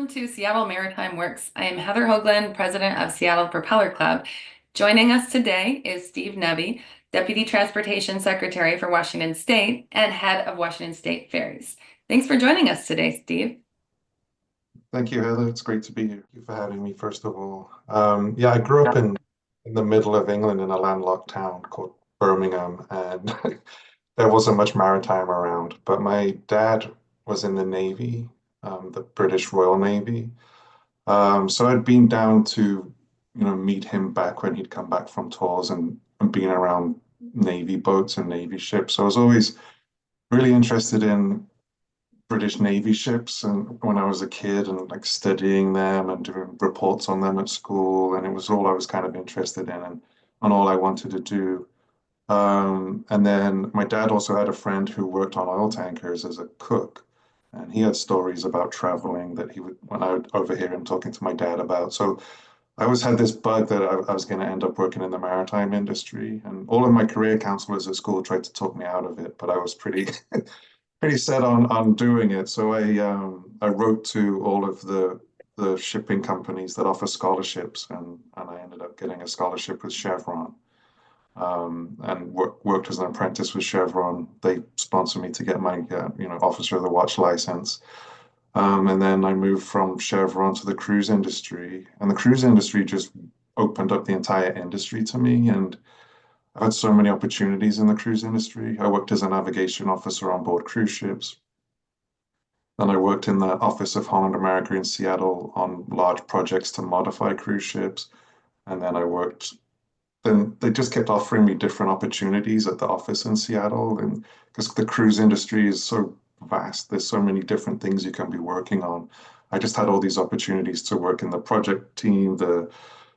to Seattle Maritime Works. I am Heather Hoagland, president of Seattle Propeller Club. Joining us today is Steve Nevey, Deputy Transportation Secretary for Washington State and head of Washington State Ferries. Thanks for joining us today, Steve. Thank you, Heather. It's great to be here. Thank you for having me, first of all. Yeah, I grew up in the middle of England in a landlocked town called Birmingham, and there wasn't much maritime around. But my dad was in the Navy, the British Royal Navy. So I'd been down to, meet him back when he'd come back from tours and being around Navy boats and Navy ships. So I was always really interested in British Navy ships and when I was a kid and like studying them and doing reports on them at school, and it was all I was kind of interested in and all I wanted to do. And then my dad also had a friend who worked on oil tankers as a cook, and he had stories about traveling that he would when I would overhear him talking to my dad about. So I always had this bug that I was going to end up working in the maritime industry, and all of my career counselors at school tried to talk me out of it, but I was pretty pretty set on doing it. So I wrote to all of the shipping companies that offer scholarships, and I ended up getting a scholarship with Chevron. And worked as an apprentice with Chevron. They sponsored me to get my officer of the watch license. And then I moved from Chevron to the cruise industry, and the cruise industry just opened up the entire industry to me. And I've had so many opportunities in the cruise industry. I worked as a navigation officer on board cruise ships. Then I worked in the Office of Holland America in Seattle on large projects to modify cruise ships. And then they just kept offering me different opportunities at the office in Seattle. And because the cruise industry is so vast, there's so many different things you can be working on. I just had all these opportunities to work in the project team, the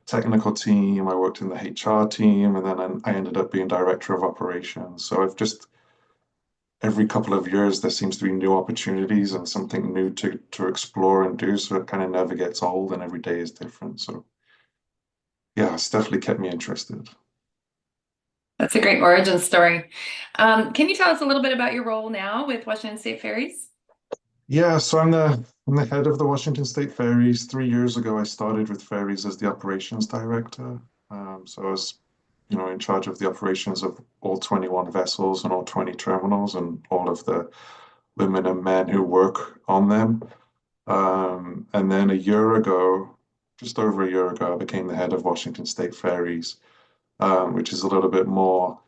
technical team. I worked in the HR team, and then I ended up being director of operations. So I've just every couple of years there seems to be new opportunities and something new to explore and do. So it kind of never gets old, and every day is different. So yeah, it's definitely kept me interested. That's a great origin story. Can you tell us a little bit about your role now with Washington State Ferries? Yeah, so I'm the head of the Washington State Ferries. 3 years ago, I started with Ferries as the operations director. So I was, in charge of the operations of all 21 vessels and all 20 terminals and all of the women and men who work on them. And then a year ago, just over a year ago, I became the head of Washington State Ferries, which is a little bit more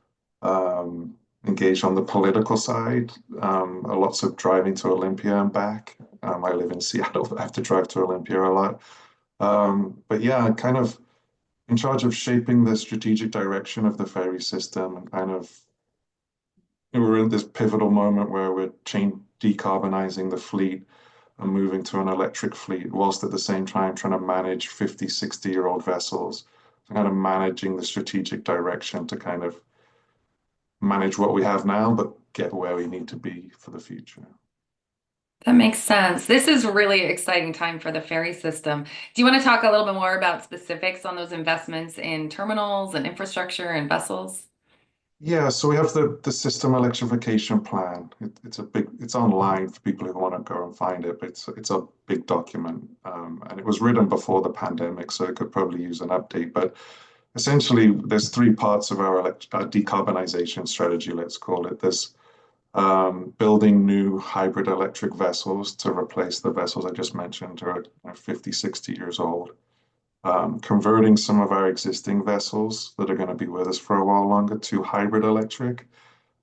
um, engaged on the political side. Lots of driving to Olympia and back. I live in Seattle, but I have to drive to Olympia a lot. But yeah, I'm kind of in charge of shaping the strategic direction of the ferry system and kind of we're in this pivotal moment where we're decarbonizing the fleet and moving to an electric fleet, whilst at the same time trying to manage 50, 60-year-old vessels. So kind of managing the strategic direction to kind of manage what we have now, but get where we need to be for the future. That makes sense. This is a really exciting time for the ferry system. Do you want to talk a little bit more about specifics on those investments in terminals and infrastructure and vessels? Yeah, so we have the system electrification plan. It's online for people who want to go and find it, but it's a big document, and it was written before the pandemic, so it could probably use an update. But essentially, there's three parts of our decarbonization strategy, let's call it. There's building new hybrid electric vessels to replace the vessels I just mentioned, who are 50, 60 years old. Converting some of our existing vessels that are going to be with us for a while longer to hybrid electric,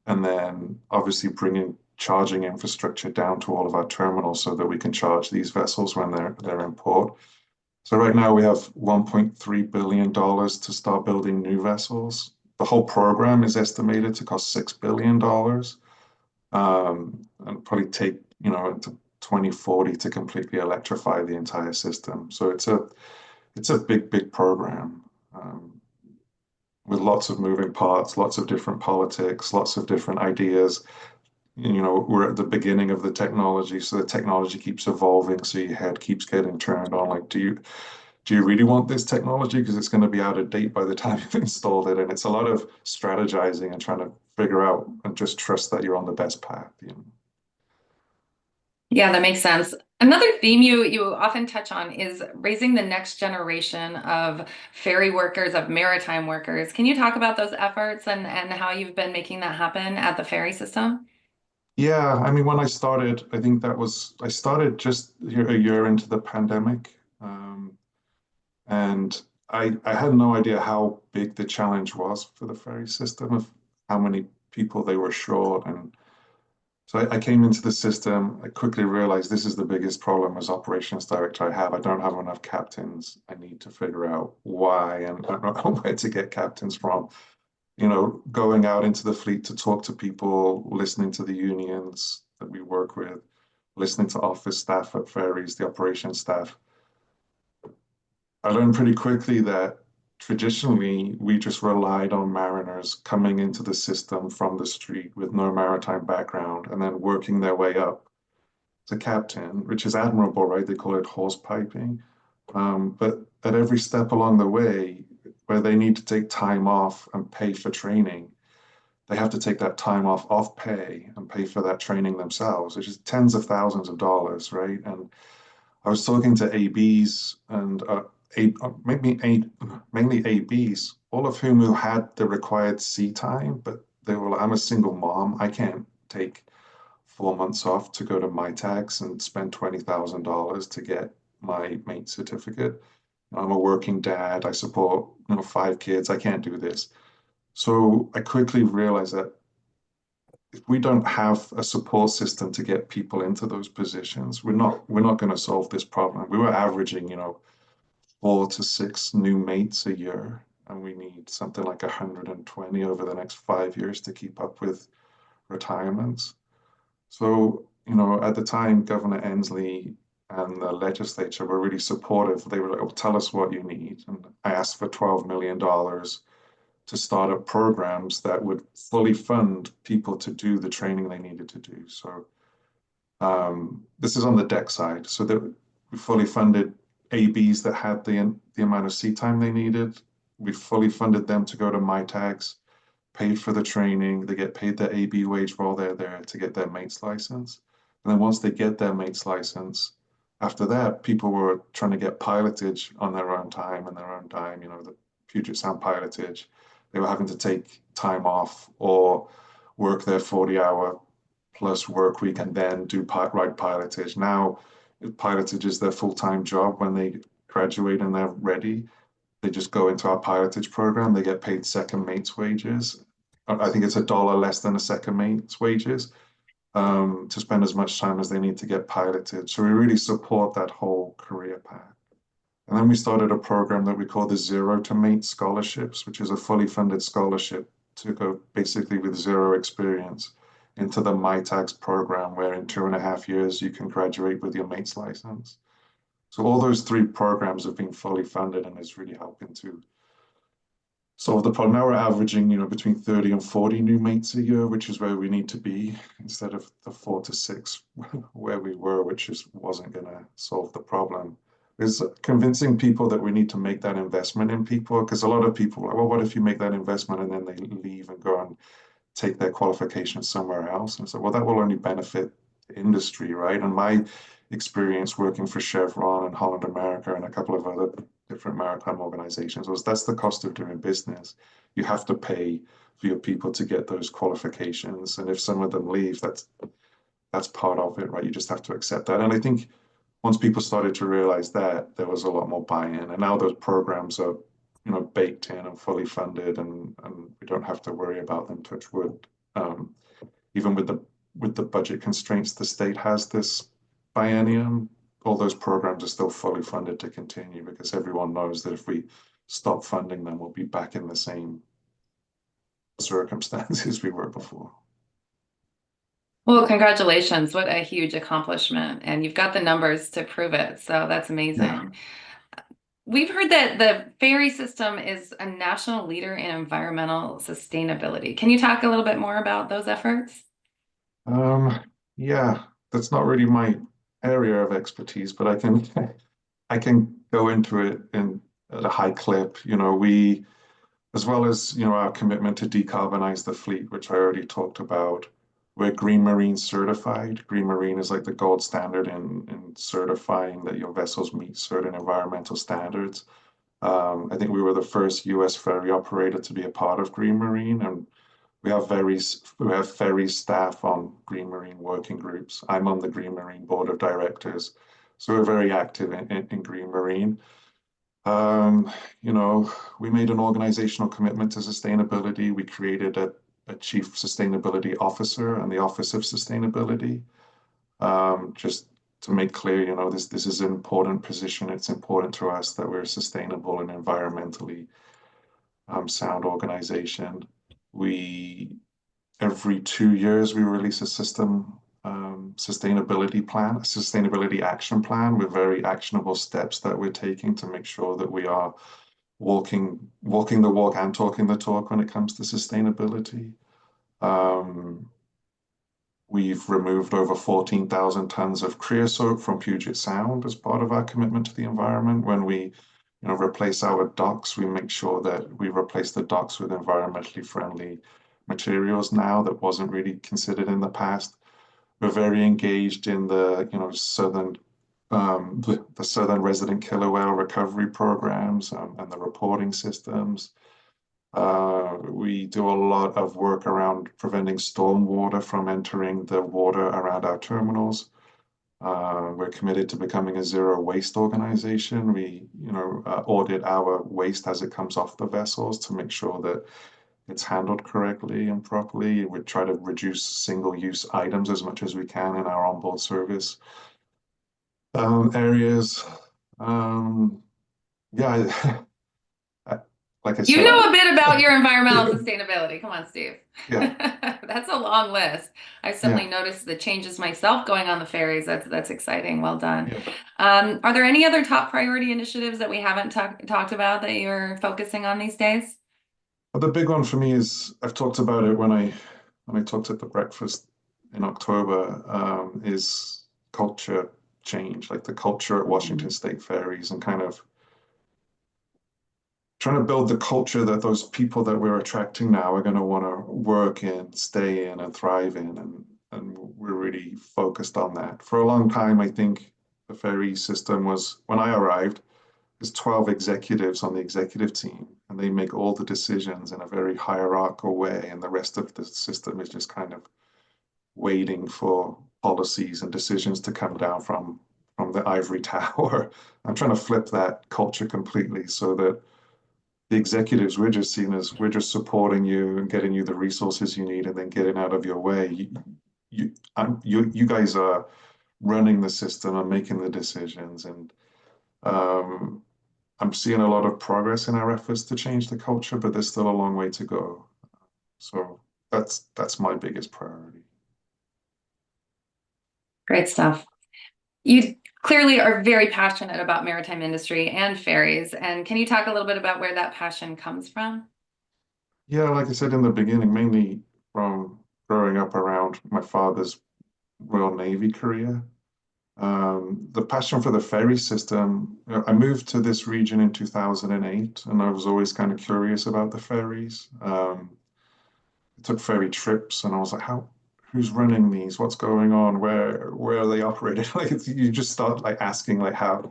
and then obviously bringing charging infrastructure down to all of our terminals so that we can charge these vessels when they're in port. So right now we have $1.3 billion to start building new vessels. The whole program is estimated to cost $6 billion, and probably take, into 2040 to completely electrify the entire system. So it's a big, big program, with lots of moving parts, lots of different politics, lots of different ideas. We're at the beginning of the technology, so the technology keeps evolving, so your head keeps getting turned on. Like, do you really want this technology? Because it's going to be out of date by the time you've installed it. And it's a lot of strategizing and trying to figure out and just trust that you're on the best path. Yeah, that makes sense. Another theme you often touch on is raising the next generation of ferry workers, of maritime workers. Can you talk about those efforts and how you've been making that happen at the ferry system? Yeah, I mean, when I started, I think I started just a year into the pandemic. And I had no idea how big the challenge was for the ferry system of how many people they were short. And so I came into the system. I quickly realized this is the biggest problem as operations director I have. I don't have enough captains. I need to figure out why and I don't know where to get captains from. Going out into the fleet to talk to people, listening to the unions that we work with, listening to office staff at ferries, the operations staff. I learned pretty quickly that traditionally we just relied on mariners coming into the system from the street with no maritime background and then working their way up to captain, which is admirable, right? They call it horse piping. But at every step along the way, where they need to take time off and pay for training, they have to take that time off pay and pay for that training themselves, which is tens of thousands of dollars, right? And I was talking to ABs and mainly ABs, all of whom had the required sea time, but they were like, I'm a single mom. I can't take 4 months off to go to my tax and spend $20,000 to get my mate certificate. I'm a working dad. I support, 5 kids. I can't do this. So I quickly realized that if we don't have a support system to get people into those positions, we're not going to solve this problem. We were averaging, 4 to 6 new mates a year, and we need something like 120 over the next 5 years to keep up with retirements. So, at the time, Governor Ensley and the legislature were really supportive. They were like, oh, tell us what you need. And I asked for $12 million to start up programs that would fully fund people to do the training they needed to do. So this is on the deck side. So that we fully funded ABs that had the amount of seat time they needed. We fully funded them to go to MyTags, paid for the training. They get paid their AB wage while they're there to get their mate's license. And then once they get their mate's license, after that, people were trying to get pilotage on their own time and their own dime, the Puget Sound pilotage. They were having to take time off or work their 40-hour plus work week and then do ride pilotage. Now, pilotage is their full-time job when they graduate and they're ready. They just go into our pilotage program. They get paid second mate's wages. I think it's $1 less than a second mate's wages to spend as much time as they need to get piloted. So we really support that whole career path. And then we started a program that we call the Zero to Mate Scholarships, which is a fully funded scholarship to go basically with zero experience into the MyTags program, where in 2.5 years you can graduate with your mate's license. So all those three programs have been fully funded and is really helping to solve the problem. Now we're averaging, between 30 and 40 new mates a year, which is where we need to be instead of the 4 to 6 where we were, which just wasn't going to solve the problem. Is convincing people that we need to make that investment in people, because a lot of people are like, well, what if you make that investment and then they leave and go and take their qualifications somewhere else? And so, well, that will only benefit the industry, right? And my experience working for Chevron and Holland America and a couple of other different maritime organizations was that's the cost of doing business. You have to pay for your people to get those qualifications. And if some of them leave, that's part of it, right? You just have to accept that. And I think once people started to realize that, there was a lot more buy-in. And now those programs are, baked in and fully funded, and we don't have to worry about them, touch wood. Even with the budget constraints the state has this biennium, all those programs are still fully funded to continue because everyone knows that if we stop funding them, we'll be back in the same circumstances we were before. Well, congratulations. What a huge accomplishment. And you've got the numbers to prove it. So that's Yeah. amazing. We've heard that the ferry system is a national leader in environmental sustainability. Can you talk a little bit more about those efforts? Um, yeah, that's not really my area of expertise, but I can I can go into it in at a high clip. We, as well as, our commitment to decarbonize the fleet, which I already talked about. We're Green Marine certified. Green Marine is like the gold standard in certifying that your vessels meet certain environmental standards. I think we were the first US ferry operator to be a part of Green Marine, and we have ferry staff on Green Marine working groups. I'm on the Green Marine board of directors, so we're very active in Green Marine. Um, you know, we made an organizational commitment to sustainability. We created a chief sustainability officer and the Office of Sustainability. Just to make clear, this is an important position. It's important to us that we're a sustainable and environmentally sound organization. We Every 2 years we release a system sustainability plan, a sustainability action plan with very actionable steps that we're taking to make sure that we are walking the walk and talking the talk when it comes to sustainability. Um, we've removed over 14,000 tons of creosote from Puget Sound as part of our commitment to the environment. When we replace our docks, we make sure that we replace the docks with environmentally friendly materials now that wasn't really considered in the past. We're very engaged in the southern resident killer whale recovery programs and the reporting systems. We do a lot of work around preventing stormwater from entering the water around our terminals. We're committed to becoming a zero waste organization. We, audit our waste as it comes off the vessels to make sure that it's handled correctly and properly. We try to reduce single-use items as much as we can in our onboard service areas. Yeah, like I You said, know a bit about your environmental sustainability. Come on, Steve. yeah, That's a long list. I've yeah, certainly noticed the changes myself going on the ferries. That's exciting. Well done. yeah. Are there any other top priority initiatives that we haven't talked about that you're focusing on these days? But the big one for me is I've talked about it when I talked at the breakfast in October, is culture change, like the culture at Washington Mhm. State Ferries, and kind of trying to build the culture that those people that we're attracting now are going to want to work in, stay in, and thrive in. And we're really focused on that. For a long time, I think the ferry system was, when I arrived, there's 12 executives on the executive team, and they make all the decisions in a very hierarchical way, and the rest of the system is just kind of waiting for policies and decisions to come down from the ivory tower. I'm trying to flip that culture completely so that the executives, we're just seen as we're just supporting you and getting you the resources you need and then getting out of your way. You guys are running the system and making the decisions. And um, I'm seeing a lot of progress in our efforts to change the culture, but there's still a long way to go. So that's my biggest priority. Great stuff. You clearly are very passionate about maritime industry and ferries. And can you talk a little bit about where that passion comes from? Yeah, like I said in the beginning, mainly from growing up around my father's Royal Navy career. The passion for the ferry system, I moved to this region in 2008, and I was always kind of curious about the ferries. I took ferry trips, and I was like, who's running these? What's going on? Where are they operated? Like you just start like asking like how.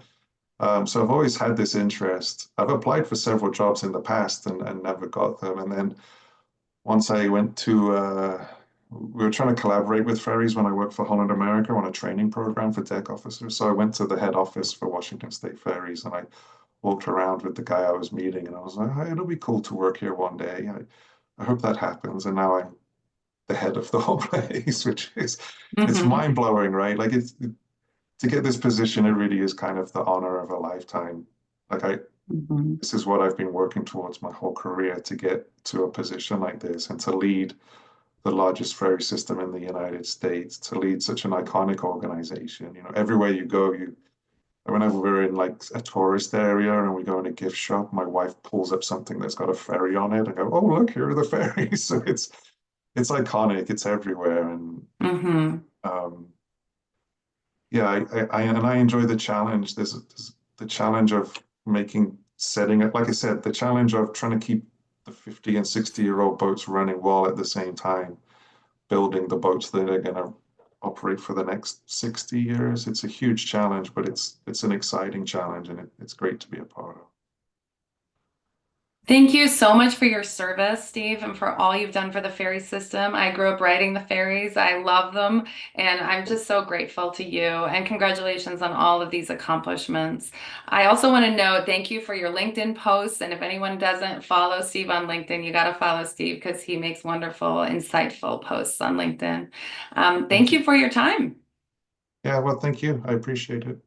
So I've always had this interest. I've applied for several jobs in the past and never got them. And then once I went to, we were trying to collaborate with ferries when I worked for Holland America on a training program for deck officers. So I went to the head office for Washington State Ferries, and I walked around with the guy I was meeting, and I was like, hey, it'll be cool to work here one day. I hope that happens. And now I'm the head of the whole place, which is, it's Hmm. mind blowing, right? Like to get this position, it really is kind of the honor of a lifetime. Like Hmm. this is what I've been working towards my whole career, to get to a position like this and to lead the largest ferry system in the United States, to lead such an iconic organization. Everywhere you go, whenever we're in like a tourist area and we go in a gift shop, my wife pulls up something that's got a ferry on it and go, oh, look, here are the ferries. So it's iconic, it's everywhere. And Hmm. um, yeah, I enjoy the challenge. There's the challenge of setting it, like I said, the challenge of trying to keep the 50 and 60-year-old boats running while at the same time building the boats that are going to operate for the next 60 years. It's a huge challenge, but it's an exciting challenge, and it's great to be a part of. Thank you so much for your service, Steve, and for all you've done for the ferry system. I grew up riding the ferries. I love them, and I'm just so grateful to you. And congratulations on all of these accomplishments. I also want to note thank you for your LinkedIn posts. And if anyone doesn't follow Steve on LinkedIn, you got to follow Steve because he makes wonderful, insightful posts on LinkedIn. Thank Thank you. you for your time. Yeah, well, thank you. I appreciate it.